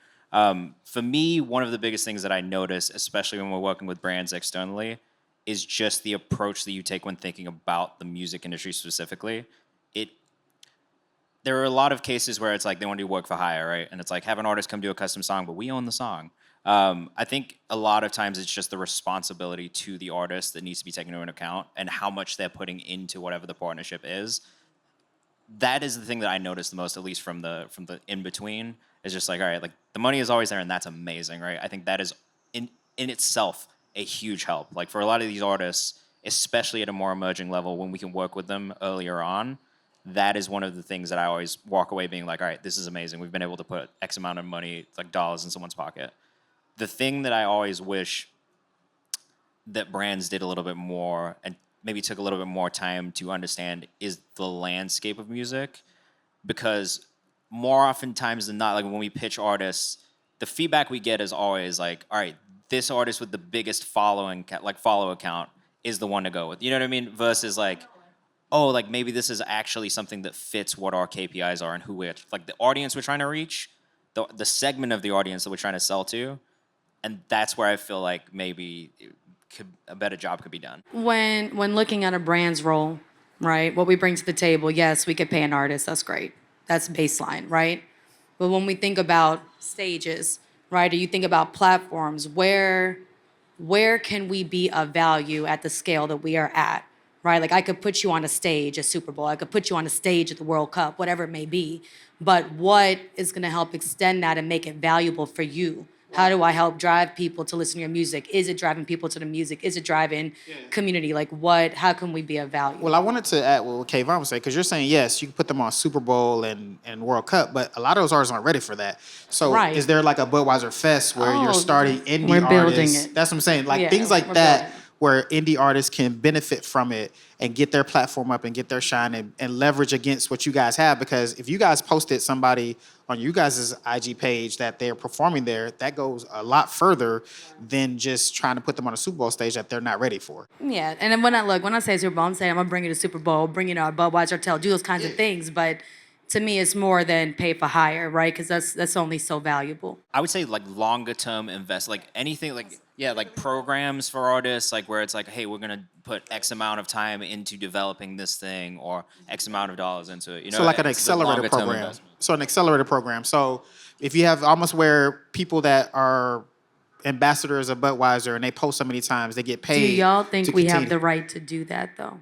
For me, one of the biggest things that I notice, especially when we're working with brands externally, is just the approach that you take when thinking about the music industry specifically. There are a lot of cases where it's like they want to do work for hire, right? And it's like, have an artist come do a custom song, but we own the song. I think a lot of times it's just the responsibility to the artist that needs to be taken into account, and how much they're putting into whatever the partnership is. That is the thing that I notice the most, at least from the in-between, is just like, all right, like the money is always there and that's amazing, right? I think that is in itself a huge help. Like for a lot of these artists, especially at a more emerging level, when we can work with them earlier on, that is one of the things that I always walk away being like, all right, this is amazing. We've been able to put X amount of money, like dollars, in someone's pocket. The thing that I always wish that brands did a little bit more, and maybe took a little bit more time to understand, is the landscape of music. Because more oftentimes than not, like when we pitch artists, the feedback we get is always like, all right, this artist with the biggest follow account is the one to go with. You know what I mean? Versus like, oh, like maybe this is actually something that fits what our KPIs are and who we're, like the audience we're trying to reach, the segment of the audience that we're trying to sell to. And that's where I feel like maybe a better job could be done. When looking at a brand's role, right, what we bring to the table, yes, we could pay an artist. That's great. That's baseline, right? But when we think about stages, right, or you think about platforms, where can we be of value at the scale that we are at, right? Like I could put you on a stage at Super Bowl, I could put you on a stage at the World Cup, whatever it may be, but what is gonna help extend that and make it valuable for you? How do I help drive people to listen to your music? Is it driving people to the music? Is it driving community? Like how can we be of value? Well, I wanted to add what Kayvan was saying, because you're saying, yes, you can put them on Super Bowl and World Cup, but a lot of those artists aren't ready for that. So Right. is there like a Budweiser Fest where you're starting indie we're building artists? it. That's what I'm saying. Like Yeah, things like we're that building it. where indie artists can benefit from it and get their platform up and get their shine and leverage against what you guys have. Because if you guys posted somebody on you guys' IG page that they're performing there, that goes a lot further than just trying to put them on a Super Bowl stage that they're not ready for. Yeah, and then when I say Super Bowl, I'm saying I'm gonna bring you to Super Bowl, bring you to a Budweiser Hotel, do those kinds of things. But to me, it's more than pay for hire, right? Because that's only so valuable. I would say like longer term invest, like anything like programs for artists, like where it's like, hey, we're gonna put X amount of time into developing this thing or X amount of dollars into it. You know, So like an it's a accelerator longer-term program. investment. So an accelerator program. So if you have almost where people that are ambassadors of Budweiser and they post so many times, they get Do paid. y'all think to we have continue. the right to do that though?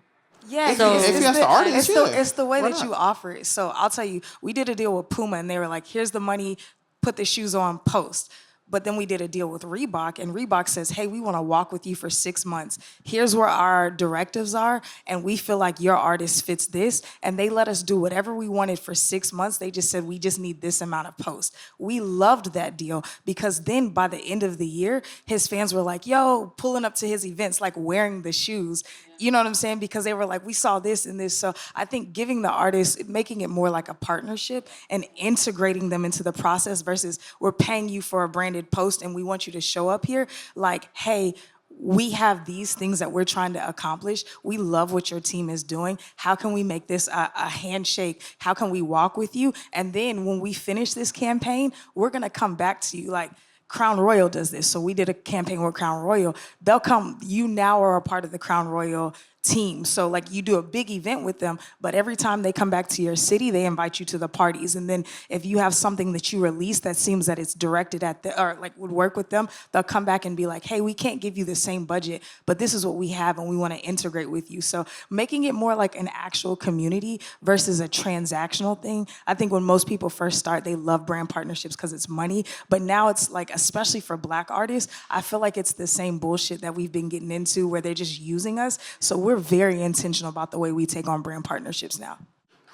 Yeah, So- it's If you ask the artist, it's the way why that not? you offer it. So I'll tell you, we did a deal with Puma, and they were like, "Here's the money, put the shoes on, post." But then we did a deal with Reebok, and Reebok says, "Hey, we want to walk with you for 6 months. Here's where our directives are, and we feel like your artist fits this." And they let us do whatever we wanted for 6 months. They just said, "We just need this amount of posts." We loved that deal because then by the end of the year, his fans were like, "Yo," pulling up to his events, like wearing the shoes. You know what I'm saying? Because they were like, "We saw this and this." So I think giving the artists, making it more like a partnership and integrating them into the process versus we're paying you for a branded post and we want you to show up here. Like, hey, we have these things that we're trying to accomplish. We love what your team is doing. How can we make this a handshake? How can we walk with you? And then when we finish this campaign, we're going to come back to you. Like, Crown Royal does this. So we did a campaign with Crown Royal. They'll come, you now are a part of the Crown Royal team. So like you do a big event with them, but every time they come back to your city, they invite you to the parties. And then if you have something that you release that seems that it's directed at the, or like would work with them, they'll come back and be like, "Hey, we can't give you the same budget, but this is what we have and we want to integrate with you." So making it more like an actual community versus a transactional thing. I think when most people first start, they love brand partnerships because it's money. But now it's like, especially for Black artists, I feel like it's the same bullshit that we've been getting into where they're just using us. So we're very intentional about the way we take on brand partnerships now.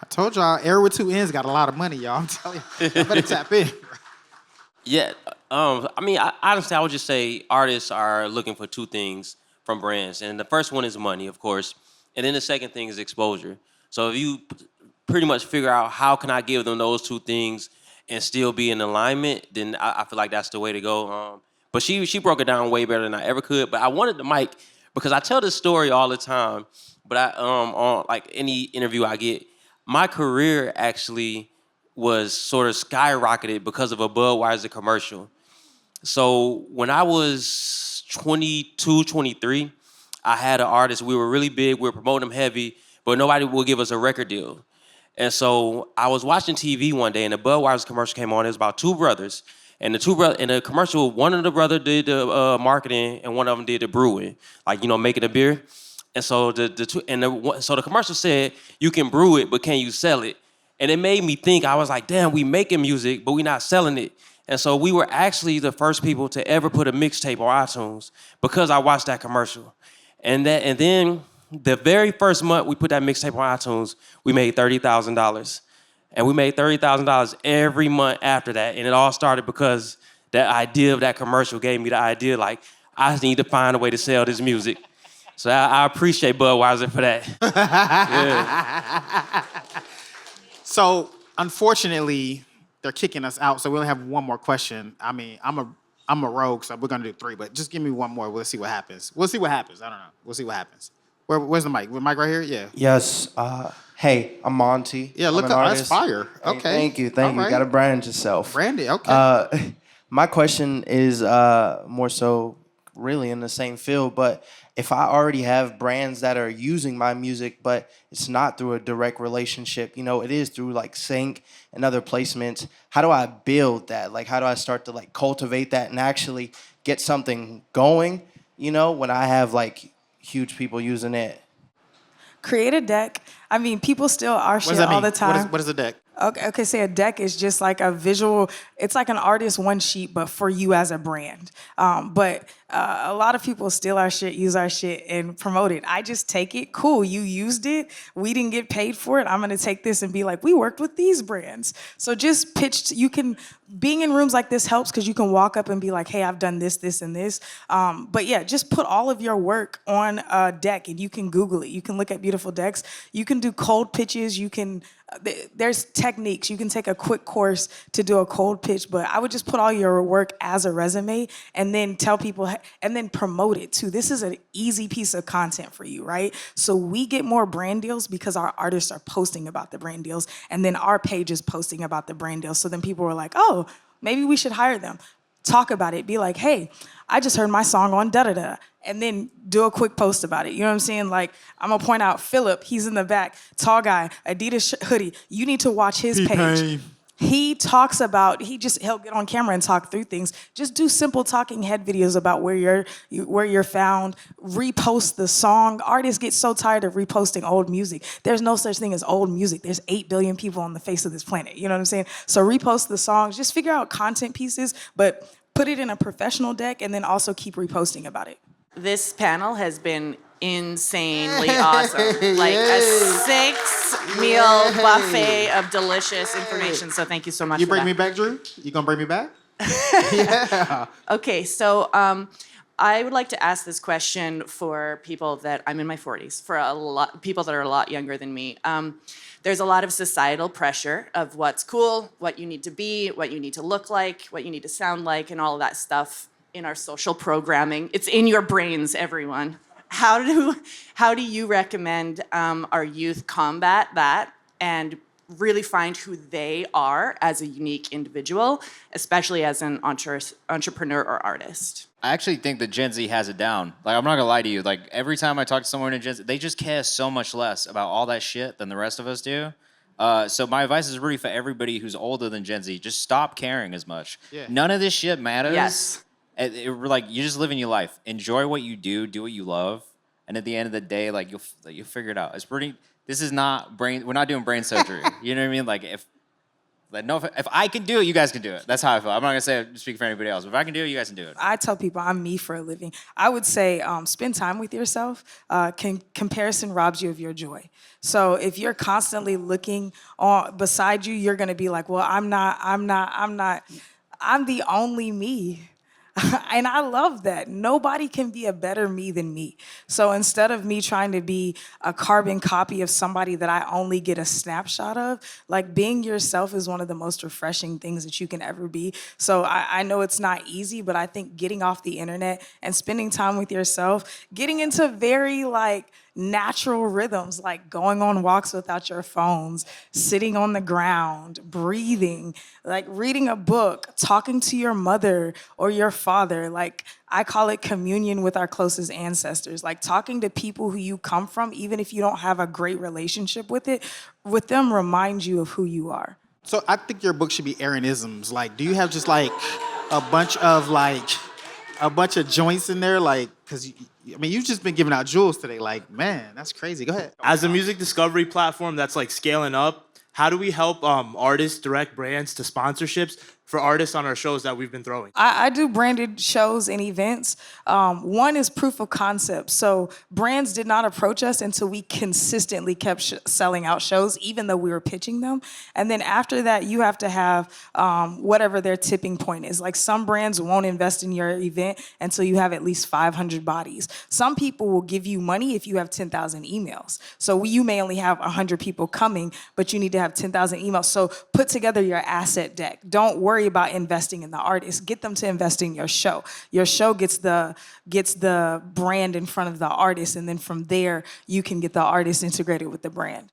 I told y'all, Erinn with 2 N's got a lot of money, y'all. I'm telling you. I better tap in. Yeah, I mean, honestly, I would just say artists are looking for two things from brands, and the first one is money, of course, and then the second thing is exposure. So if you pretty much figure out how can I give them those two things and still be in alignment, then I feel like that's the way to go. But she broke it down way better than I ever could. But I wanted the mic because I tell this story all the time. But on like any interview I get, my career actually was sort of skyrocketed because of a Budweiser commercial. So when I was 22, 23, I had an artist. We were really big. We were promoting them heavy, but nobody would give us a record deal. And so I was watching TV one day, and the Budweiser commercial came on. It was about two brothers. And in the commercial, one of the brothers did the marketing, and one of them did the brewing, like, you know, making the beer. And so so the commercial said, "You can brew it, but can you sell it?" And it made me think. I was like, "Damn, we making music, but we not selling it." And so we were actually the first people to ever put a mixtape on iTunes because I watched that commercial. And then the very first month we put that mixtape on iTunes, we made $30,000. And we made $30,000 every month after that. And it all started because that idea of that commercial gave me the idea, like, I just need to find a way to sell this music. So I appreciate Budweiser for that. Yeah. So unfortunately, they're kicking us out. So we only have one more question. I mean, I'm a rogue, so we're gonna do 3. But just give me one more. We'll see what happens. I don't know. We'll see what happens. Where's the mic? The mic right here? Yeah. Yes. Hey, I'm Monty. Yeah, look I'm up. an That's artist. fire. Hey, Okay. thank you. All You right. got to brand yourself. Brandy. Okay. My question is more so really in the same field, but if I already have brands that are using my music, but it's not through a direct relationship, you know, it is through like sync and other placements, how do I build that? Like, how do I start to like cultivate that and actually get something going, you know, when I have like huge people using it? Create a deck. I mean, people steal our What shit does that all mean? the time. What is a deck? Okay, say a deck is just like a visual, it's like an artist one sheet, but for you as a brand. But a lot of people steal our shit, use our shit, and promote it. I just take it, cool, you used it, we didn't get paid for it, I'm gonna take this and be like, we worked with these brands. So just pitch, being in rooms like this helps because you can walk up and be like, hey, I've done this, this, and this. But yeah, just put all of your work on a deck and you can Google it. You can look at beautiful decks. You can do cold pitches. There's techniques. You can take a quick course to do a cold pitch, but I would just put all your work as a resume and then tell people, and then promote it too. This is an easy piece of content for you, right? So we get more brand deals because our artists are posting about the brand deals, and then our page is posting about the brand deals. So then people are like, oh, maybe we should hire them. Talk about it. Be like, hey, I just heard my song on da-da-da. And then do a quick post about it. You know what I'm saying? Like, I'm gonna point out Philip, he's in the back, tall guy, Adidas hoodie. You need to watch his page. He talks about, he'll get on camera and talk through things. Just do simple talking head videos about where you're found. Repost the song. Artists get so tired of reposting old music. There's no such thing as old music. There's 8 billion people on the face of this planet. You know what I'm saying? So repost the songs. Just figure out content pieces, but put it in a professional deck and then also keep reposting about it. This panel has been insanely awesome. Like a 6-meal buffet of delicious information. So thank you so much. You for bring that. me back, Drew? You gonna bring me back? Okay, so I would like to ask this question for people that I'm in my 40s, for a lot people that are a lot younger than me. There's a lot of societal pressure of what's cool, what you need to be, what you need to look like, what you need to sound like, and all of that stuff in our social programming. It's in your brains, everyone. How do you recommend our youth combat that and really find who they are as a unique individual, especially as an entrepreneur or artist? I actually think that Gen Z has it down. Like, I'm not gonna lie to you. Like, every time I talk to someone in Gen Z, they just care so much less about all that shit than the rest of us do. So my advice is really for everybody who's older than Gen Z, just stop caring as much. Yeah. None of this shit matters. Yes. Like, you're just living your life. Enjoy what you do what you love, and at the end of the day, like, you'll figure it out. This is not brain. We're not doing brain surgery. You know what I mean? Like, if I can do it, you guys can do it. That's how I feel. I'm not gonna speak for anybody else. But if I can do it, you guys can do it. I tell people I'm me for a living. I would say spend time with yourself. Comparison robs you of your joy. So if you're constantly looking beside you, you're gonna be like, well, I'm the only me. And I love that. Nobody can be a better me than me. So instead of me trying to be a carbon copy of somebody that I only get a snapshot of, like, being yourself is one of the most refreshing things that you can ever be. So I know it's not easy, but I think getting off the internet and spending time with yourself, getting into very natural rhythms, like going on walks without your phones, sitting on the ground, breathing, like reading a book, talking to your mother or your father. Like, I call it communion with our closest ancestors. Like, talking to people who you come from, even if you don't have a great relationship with them reminds you of who you are. So I think your book should be Erinisms. Like, do you have just like a bunch of joints in there? Like, because you've just been giving out jewels today. Like, man, that's crazy. Go ahead. As a music discovery platform that's like scaling up, how do we help artists direct brands to sponsorships for artists on our shows that we've been throwing? I do branded shows and events. One is proof of concept. So brands did not approach us until we consistently kept selling out shows, even though we were pitching them. And then after that, you have to have whatever their tipping point is. Like, some brands won't invest in your event until you have at least 500 bodies. Some people will give you money if you have 10,000 emails. So you may only have 100 people coming, but you need to have 10,000 emails. So put together your asset deck. Don't worry about investing in the artist. Get them to invest in your show. Your show gets the brand in front of the artist, and then from there, you can get the artist integrated with the brand.